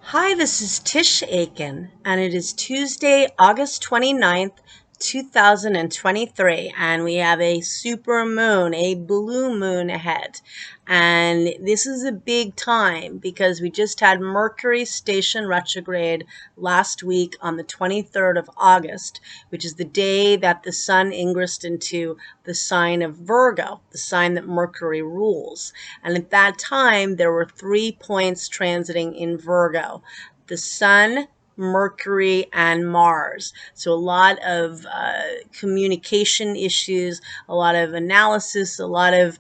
Hi, this is Tisch Aitken, and it is Tuesday, August 29th, 2023, and we have a super moon, a blue moon ahead. And this is a big time because we just had Mercury station retrograde last week on the 23rd of August, which is the day that the sun ingressed into the sign of Virgo, the sign that Mercury rules. And at that time, there were 3 points transiting in Virgo: the sun, Mercury, and Mars. So a lot of communication issues, a lot of analysis, a lot of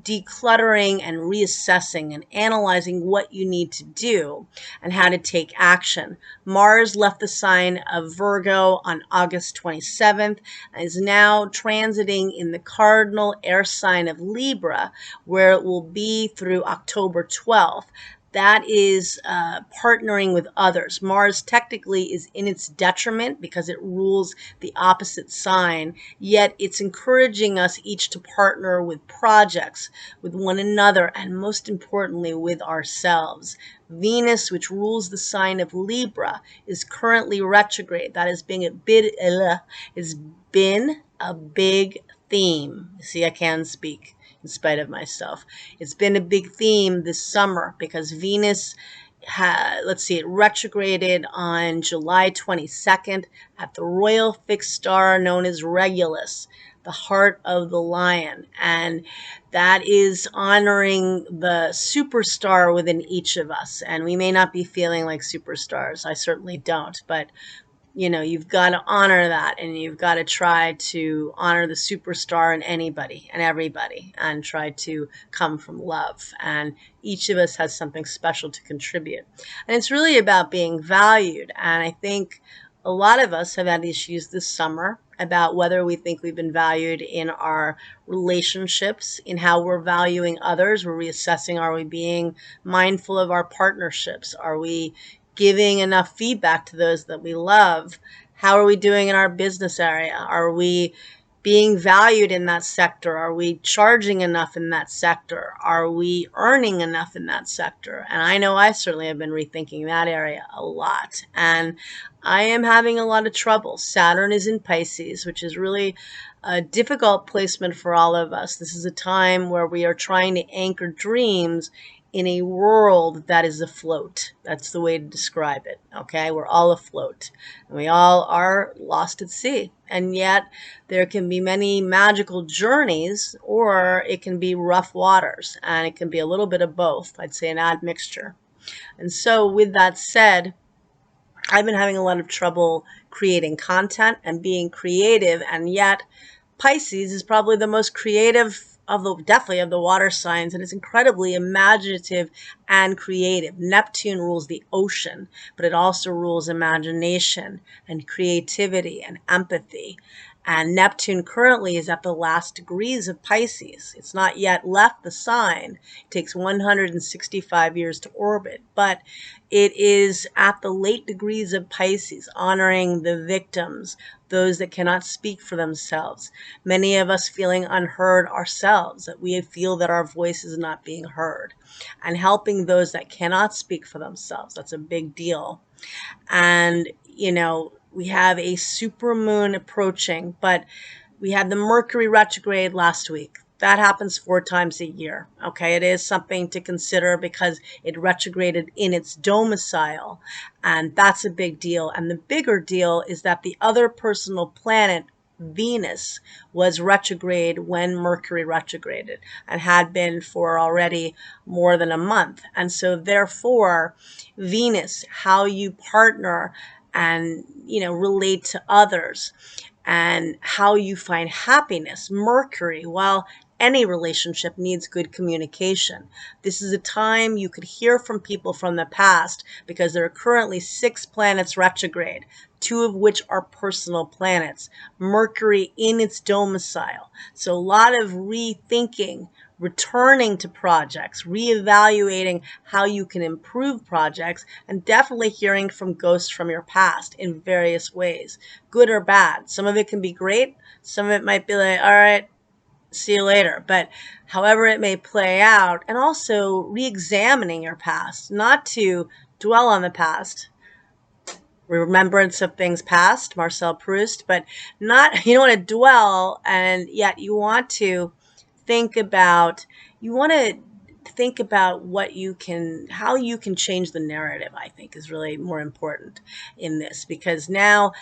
decluttering and reassessing and analyzing what you need to do and how to take action. Mars left the sign of Virgo on August 27th and is now transiting in the cardinal air sign of Libra, where it will be through October 12th. That is partnering with others. Mars technically is in its detriment because it rules the opposite sign, yet it's encouraging us each to partner with projects, with one another, and most importantly, with ourselves. Venus, which rules the sign of Libra, is currently retrograde. That has been a big theme. See, I can speak in spite of myself. It's been a big theme this summer because Venus it retrograded on July 22nd at the royal fixed star known as Regulus, the heart of the lion. And that is honoring the superstar within each of us. And we may not be feeling like superstars. I certainly don't. But you've got to honor that, and you've got to try to honor the superstar in anybody and everybody and try to come from love. And each of us has something special to contribute. And it's really about being valued. And I think a lot of us have had issues this summer about whether we think we've been valued in our relationships, in how we're valuing others. We're reassessing, are we being mindful of our partnerships? Are we giving enough feedback to those that we love? How are we doing in our business area? Are we being valued in that sector? Are we charging enough in that sector? Are we earning enough in that sector? And I know I certainly have been rethinking that area a lot. And I am having a lot of trouble. Saturn is in Pisces, which is really a difficult placement for all of us. This is a time where we are trying to anchor dreams in a world that is afloat. That's the way to describe it. Okay, we're all afloat, and we all are lost at sea. And yet there can be many magical journeys, or it can be rough waters, and it can be a little bit of both. I'd say an odd mixture. And so with that said, I've been having a lot of trouble creating content and being creative, and yet Pisces is probably the most creative definitely of the water signs, and it's incredibly imaginative and creative. Neptune rules the ocean, but it also rules imagination and creativity and empathy. And Neptune currently is at the last degrees of Pisces. It's not yet left the sign. It takes 165 years to orbit, but it is at the late degrees of Pisces, honoring the victims, those that cannot speak for themselves. Many of us feeling unheard ourselves, that we feel that our voice is not being heard, and helping those that cannot speak for themselves. That's a big deal. And, we have a supermoon approaching, but we had the Mercury retrograde last week. That happens 4 times a year. Okay, it is something to consider because it retrograded in its domicile, and that's a big deal. And the bigger deal is that the other personal planet, Venus, was retrograde when Mercury retrograded and had been for already more than a month. And so therefore, Venus, how you partner and relate to others, and how you find happiness. Mercury, well, any relationship needs good communication. This is a time you could hear from people from the past because there are currently 6 planets retrograde, 2 of which are personal planets. Mercury in its domicile. So a lot of rethinking, returning to projects, reevaluating how you can improve projects, and definitely hearing from ghosts from your past in various ways, good or bad. Some of it can be great. Some of it might be like, all right, see you later. But however it may play out, and also re-examining your past, not to dwell on the past. Remembrance of things past, Marcel Proust, but not, you don't want to dwell, and yet you want to think about, you want to think about what you can, how you can change the narrative, I think is really more important in this, because now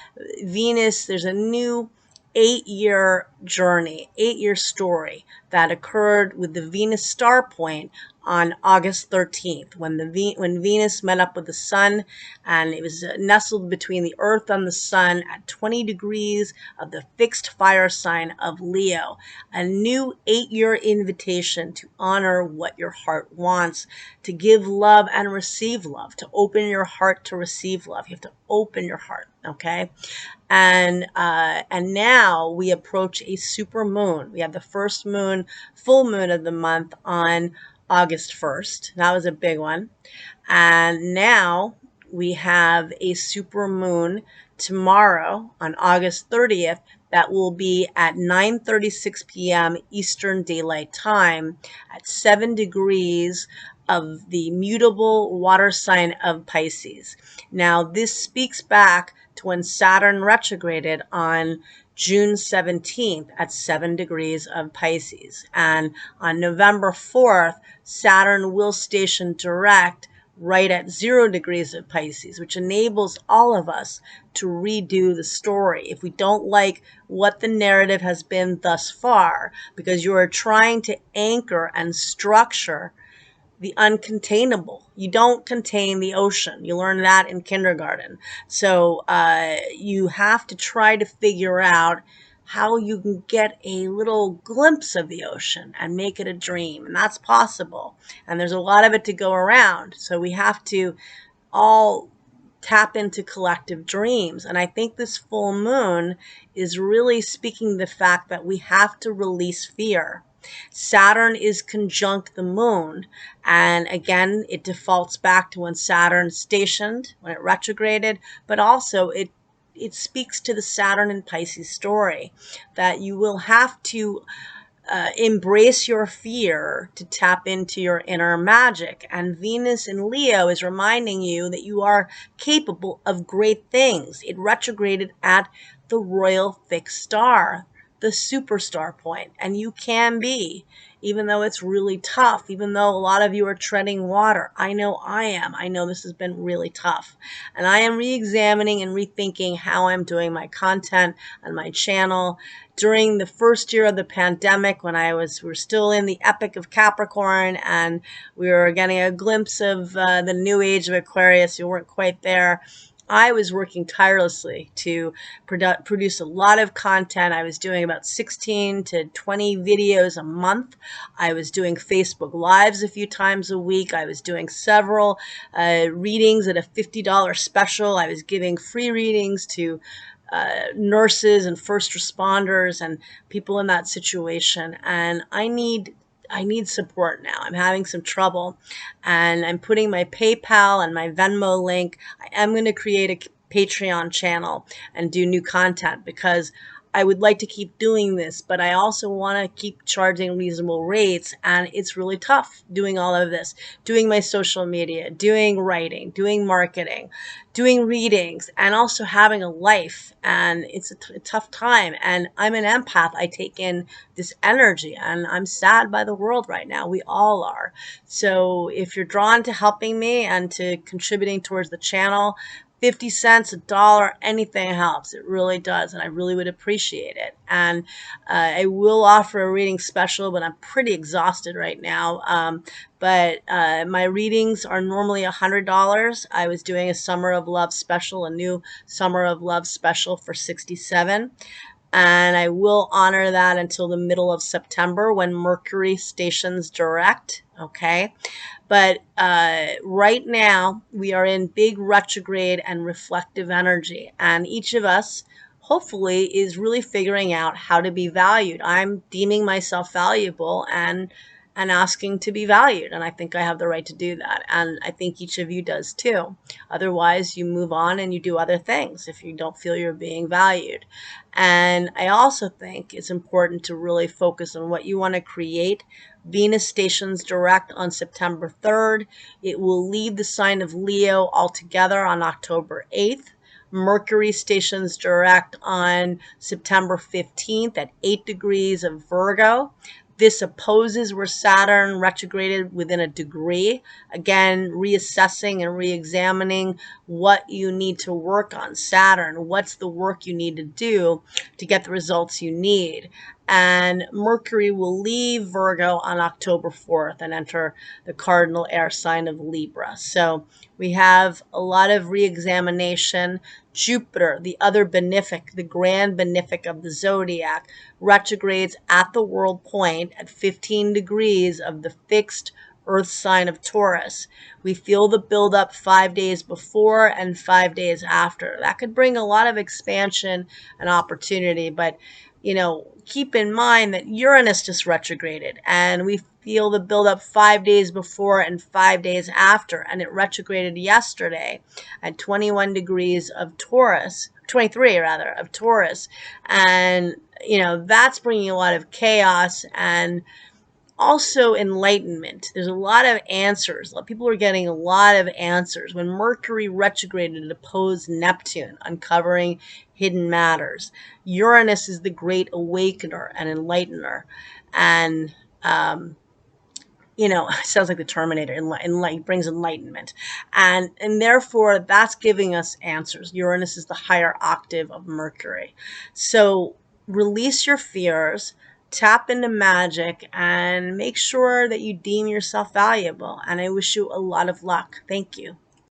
Venus, there's a new 8-year journey, 8-year story that occurred with the Venus star point on August 13th, when when Venus met up with the sun, and it was nestled between the Earth and the sun at 20 degrees of the fixed fire sign of Leo. A new 8-year invitation to honor what your heart wants, to give love and receive love, to open your heart to receive love. You have to open your heart, okay? And now we approach a super moon. We have the first moon, full moon of the month on August 1st. That was a big one. And now we have a super moon tomorrow on August 30th that will be at 9:36 p.m. Eastern Daylight Time at 7 degrees of the mutable water sign of Pisces. Now, this speaks back to when Saturn retrograded on June 17th at 7 degrees of Pisces. And on November 4th, Saturn will station direct right at 0 degrees of Pisces, which enables all of us to redo the story. If we don't like what the narrative has been thus far, because you are trying to anchor and structure the uncontainable. You don't contain the ocean. You learn that in kindergarten. So you have to try to figure out how you can get a little glimpse of the ocean and make it a dream. And that's possible. And there's a lot of it to go around. So we have to all tap into collective dreams. And I think this full moon is really speaking the fact that we have to release fear. Saturn is conjunct the moon, and again, it defaults back to when Saturn stationed, when it retrograded, but also it speaks to the Saturn and Pisces story, that you will have to embrace your fear to tap into your inner magic. And Venus in Leo is reminding you that you are capable of great things. It retrograded at the royal fixed star, the superstar point, and you can be, even though it's really tough, even though a lot of you are treading water. I know I am. I know this has been really tough, and I am re-examining and rethinking how I'm doing my content on my channel. During the first year of the pandemic, when we were still in the epic of Capricorn, and we were getting a glimpse of the new age of Aquarius, you weren't quite there. I was working tirelessly to produce a lot of content. I was doing about 16 to 20 videos a month. I was doing Facebook Lives a few times a week. I was doing several readings at a $50 special. I was giving free readings to nurses and first responders and people in that situation. And I need support now. I'm having some trouble, and I'm putting my PayPal and my Venmo link. I am going to create a Patreon channel and do new content, because I would like to keep doing this, but I also want to keep charging reasonable rates, and it's really tough doing all of this, doing my social media, doing writing, doing marketing, doing readings, and also having a life. And it's a tough time, and I'm an empath. I take in this energy, and I'm sad by the world right now. We all are. So if you're drawn to helping me and to contributing towards the channel, 50 cents, $1, anything helps. It really does, and I really would appreciate it. And I will offer a reading special, but I'm pretty exhausted right now. But my readings are normally $100. I was doing a Summer of Love special, a new Summer of Love special for $67. And I will honor that until the middle of September, when Mercury stations direct, okay? But right now, we are in big retrograde and reflective energy, and each of us, hopefully, is really figuring out how to be valued. I'm deeming myself valuable, and and asking to be valued. And I think I have the right to do that. And I think each of you does too. Otherwise, you move on and you do other things if you don't feel you're being valued. And I also think it's important to really focus on what you want to create. Venus stations direct on September 3rd. It will leave the sign of Leo altogether on October 8th. Mercury stations direct on September 15th at 8 degrees of Virgo. This opposes where Saturn retrograded within a degree. Again, reassessing and re-examining what you need to work on. Saturn, what's the work you need to do to get the results you need? And Mercury will leave Virgo on October 4th and enter the cardinal air sign of Libra. So we have a lot of re-examination. Jupiter, the other benefic, the grand benefic of the zodiac, retrogrades at the world point at 15 degrees of the fixed Earth sign of Taurus. We feel the buildup 5 days before and 5 days after. That could bring a lot of expansion and opportunity, but keep in mind that Uranus just retrograded, and we feel the buildup 5 days before and 5 days after, and it retrograded yesterday at 21 degrees of Taurus, 23 rather, of Taurus, and that's bringing a lot of chaos and also enlightenment. There's a lot of answers. People are getting a lot of answers. When Mercury retrograded, it opposed Neptune, uncovering hidden matters. Uranus is the great awakener and enlightener. And it sounds like the Terminator, brings enlightenment. And therefore, that's giving us answers. Uranus is the higher octave of Mercury. So release your fears, tap into magic, and make sure that you deem yourself valuable. And I wish you a lot of luck. Thank you.